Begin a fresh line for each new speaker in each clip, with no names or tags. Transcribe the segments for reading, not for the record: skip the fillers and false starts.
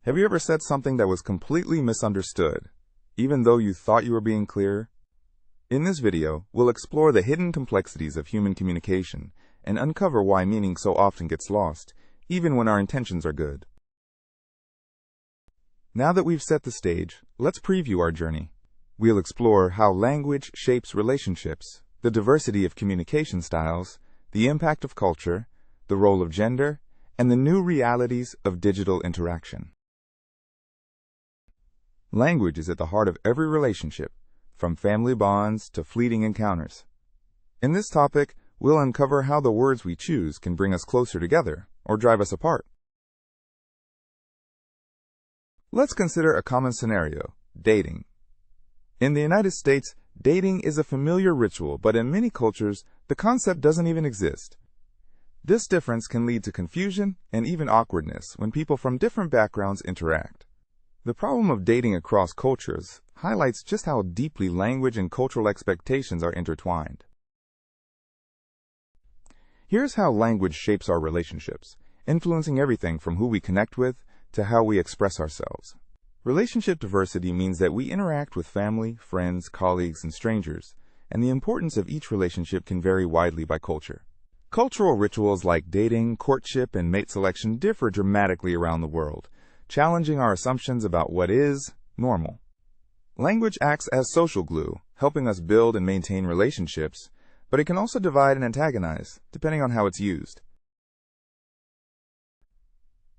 Have you ever said something that was completely misunderstood, even though you thought you were being clear? In this video, we'll explore the hidden complexities of human communication and uncover why meaning so often gets lost, even when our intentions are good. Now that we've set the stage, let's preview our journey. We'll explore how language shapes relationships, the diversity of communication styles, the impact of culture, the role of gender, and the new realities of digital interaction. Language is at the heart of every relationship, from family bonds to fleeting encounters. In this topic, we'll uncover how the words we choose can bring us closer together or drive us apart. Let's consider a common scenario: dating. In the United States, dating is a familiar ritual, but in many cultures, the concept doesn't even exist. This difference can lead to confusion and even awkwardness when people from different backgrounds interact. The problem of dating across cultures highlights just how deeply language and cultural expectations are intertwined. Here's how language shapes our relationships, influencing everything from who we connect with to how we express ourselves. Relationship diversity means that we interact with family, friends, colleagues, and strangers, and the importance of each relationship can vary widely by culture. Cultural rituals like dating, courtship, and mate selection differ dramatically around the world, challenging our assumptions about what is normal. Language acts as social glue, helping us build and maintain relationships, but it can also divide and antagonize, depending on how it's used.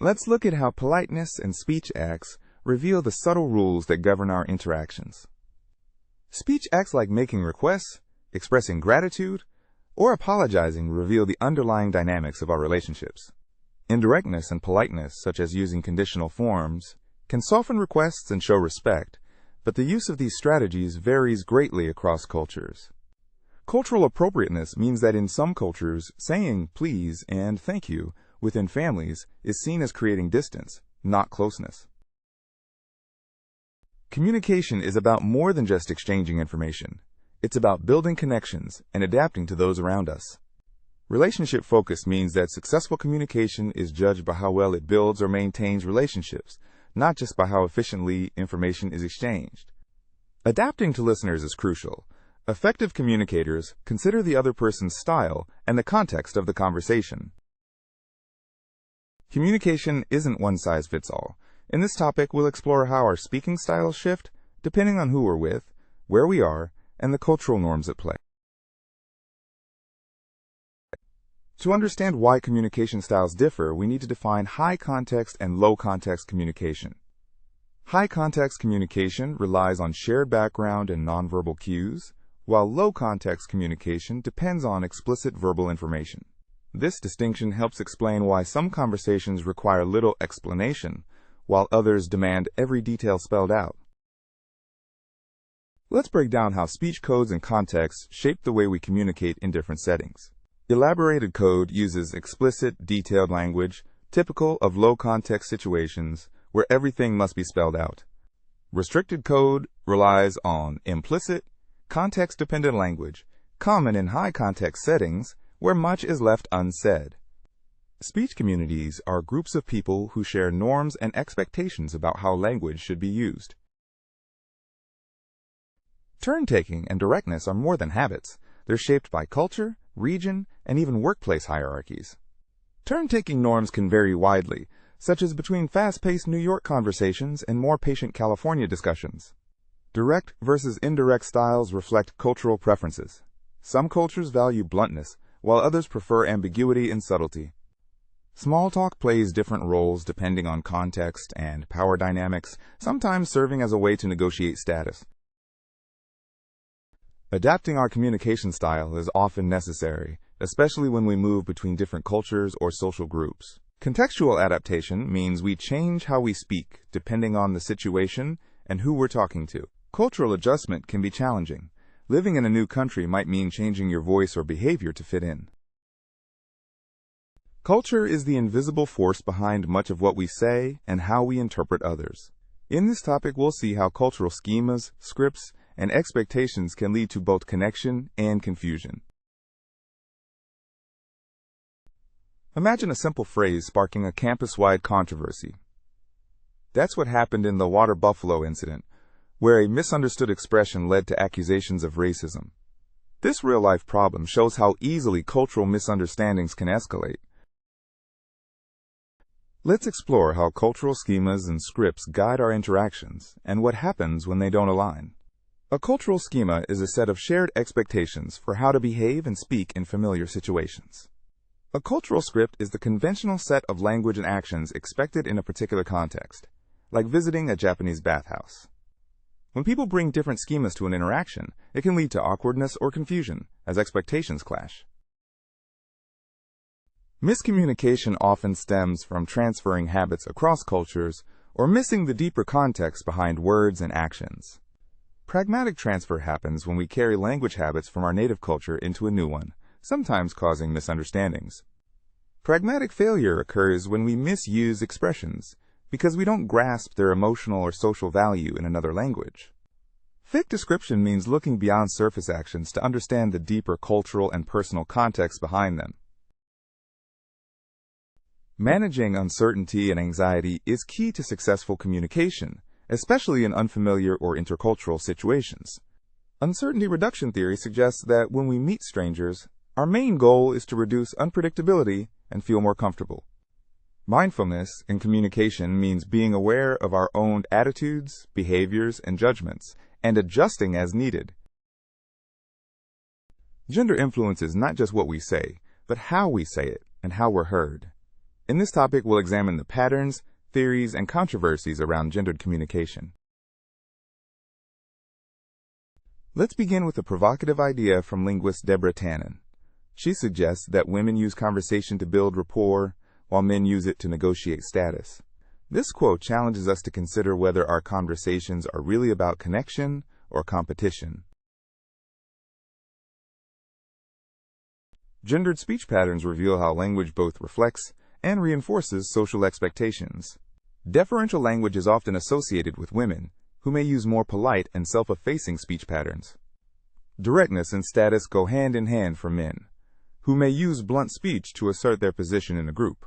Let's look at how politeness and speech acts reveal the subtle rules that govern our interactions. Speech acts like making requests, expressing gratitude, or apologizing reveal the underlying dynamics of our relationships. Indirectness and politeness, such as using conditional forms, can soften requests and show respect, but the use of these strategies varies greatly across cultures. Cultural appropriateness means that in some cultures, saying please and thank you within families is seen as creating distance, not closeness. Communication is about more than just exchanging information. It's about building connections and adapting to those around us. Relationship focus means that successful communication is judged by how well it builds or maintains relationships, not just by how efficiently information is exchanged. Adapting to listeners is crucial. Effective communicators consider the other person's style and the context of the conversation. Communication isn't one size fits all. In this topic, we'll explore how our speaking styles shift depending on who we're with, where we are, and the cultural norms at play. To understand why communication styles differ, we need to define high context and low context communication. High context communication relies on shared background and nonverbal cues, while low context communication depends on explicit verbal information. This distinction helps explain why some conversations require little explanation, while others demand every detail spelled out. Let's break down how speech codes and contexts shape the way we communicate in different settings. Elaborated code uses explicit, detailed language, typical of low-context situations where everything must be spelled out. Restricted code relies on implicit, context-dependent language, common in high-context settings where much is left unsaid. Speech communities are groups of people who share norms and expectations about how language should be used. Turn-taking and directness are more than habits. They're shaped by culture, region, and even workplace hierarchies. Turn-taking norms can vary widely, such as between fast-paced New York conversations and more patient California discussions. Direct versus indirect styles reflect cultural preferences. Some cultures value bluntness, while others prefer ambiguity and subtlety. Small talk plays different roles depending on context and power dynamics, sometimes serving as a way to negotiate status. Adapting our communication style is often necessary, especially when we move between different cultures or social groups. Contextual adaptation means we change how we speak depending on the situation and who we're talking to. Cultural adjustment can be challenging. Living in a new country might mean changing your voice or behavior to fit in. Culture is the invisible force behind much of what we say and how we interpret others. In this topic, we'll see how cultural schemas, scripts, and expectations can lead to both connection and confusion. Imagine a simple phrase sparking a campus-wide controversy. That's what happened in the water buffalo incident, where a misunderstood expression led to accusations of racism. This real-life problem shows how easily cultural misunderstandings can escalate. Let's explore how cultural schemas and scripts guide our interactions and what happens when they don't align. A cultural schema is a set of shared expectations for how to behave and speak in familiar situations. A cultural script is the conventional set of language and actions expected in a particular context, like visiting a Japanese bathhouse. When people bring different schemas to an interaction, it can lead to awkwardness or confusion as expectations clash. Miscommunication often stems from transferring habits across cultures or missing the deeper context behind words and actions. Pragmatic transfer happens when we carry language habits from our native culture into a new one, sometimes causing misunderstandings. Pragmatic failure occurs when we misuse expressions because we don't grasp their emotional or social value in another language. Fake description means looking beyond surface actions to understand the deeper cultural and personal context behind them. Managing uncertainty and anxiety is key to successful communication, especially in unfamiliar or intercultural situations. Uncertainty reduction theory suggests that when we meet strangers, our main goal is to reduce unpredictability and feel more comfortable. Mindfulness in communication means being aware of our own attitudes, behaviors, and judgments, and adjusting as needed. Gender influences not just what we say, but how we say it and how we're heard. In this topic, we'll examine the patterns, theories, and controversies around gendered communication. Let's begin with a provocative idea from linguist Deborah Tannen. She suggests that women use conversation to build rapport, while men use it to negotiate status. This quote challenges us to consider whether our conversations are really about connection or competition. Gendered speech patterns reveal how language both reflects and reinforces social expectations. Deferential language is often associated with women, who may use more polite and self-effacing speech patterns. Directness and status go hand in hand for men, who may use blunt speech to assert their position in a group.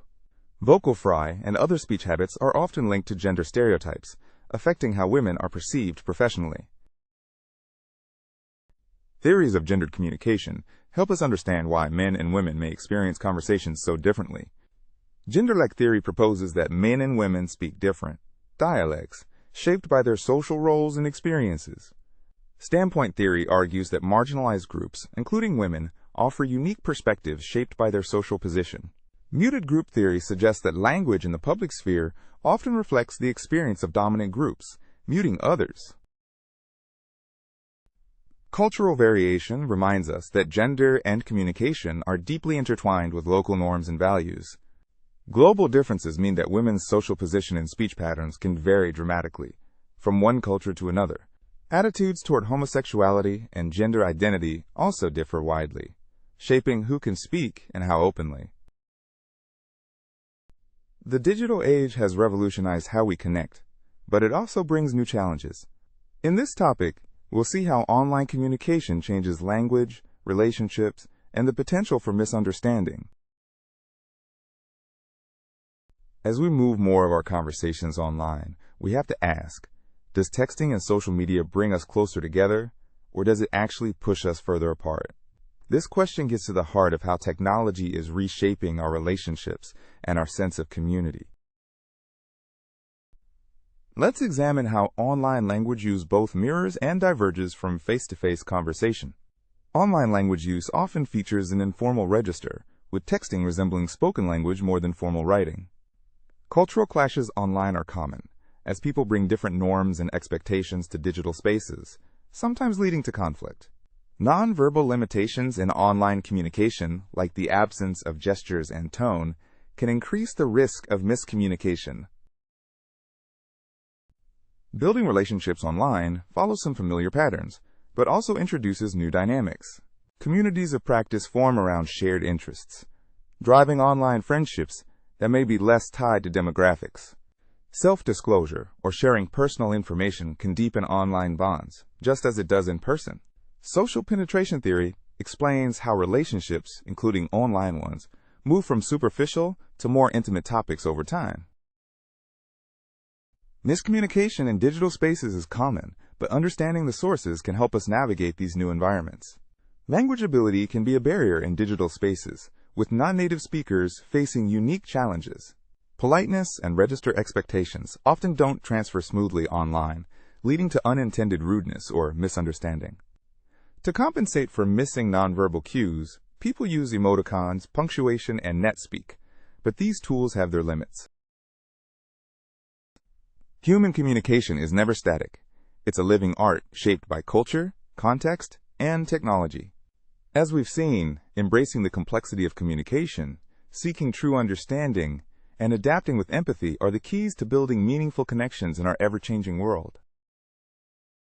Vocal fry and other speech habits are often linked to gender stereotypes, affecting how women are perceived professionally. Theories of gendered communication help us understand why men and women may experience conversations so differently. Gender-like theory proposes that men and women speak different dialects, shaped by their social roles and experiences. Standpoint theory argues that marginalized groups, including women, offer unique perspectives shaped by their social position. Muted group theory suggests that language in the public sphere often reflects the experience of dominant groups, muting others. Cultural variation reminds us that gender and communication are deeply intertwined with local norms and values. Global differences mean that women's social position and speech patterns can vary dramatically, from one culture to another. Attitudes toward homosexuality and gender identity also differ widely, shaping who can speak and how openly. The digital age has revolutionized how we connect, but it also brings new challenges. In this topic, we'll see how online communication changes language, relationships, and the potential for misunderstanding. As we move more of our conversations online, we have to ask, does texting and social media bring us closer together, or does it actually push us further apart? This question gets to the heart of how technology is reshaping our relationships and our sense of community. Let's examine how online language use both mirrors and diverges from face-to-face conversation. Online language use often features an informal register, with texting resembling spoken language more than formal writing. Cultural clashes online are common, as people bring different norms and expectations to digital spaces, sometimes leading to conflict. Nonverbal limitations in online communication, like the absence of gestures and tone, can increase the risk of miscommunication. Building relationships online follows some familiar patterns, but also introduces new dynamics. Communities of practice form around shared interests, driving online friendships that may be less tied to demographics. Self-disclosure, or sharing personal information, can deepen online bonds, just as it does in person. Social penetration theory explains how relationships, including online ones, move from superficial to more intimate topics over time. Miscommunication in digital spaces is common, but understanding the sources can help us navigate these new environments. Language ability can be a barrier in digital spaces, with non-native speakers facing unique challenges. Politeness and register expectations often don't transfer smoothly online, leading to unintended rudeness or misunderstanding. To compensate for missing nonverbal cues, people use emoticons, punctuation, and NetSpeak, but these tools have their limits. Human communication is never static. It's a living art shaped by culture, context, and technology. As we've seen, embracing the complexity of communication, seeking true understanding, and adapting with empathy are the keys to building meaningful connections in our ever-changing world.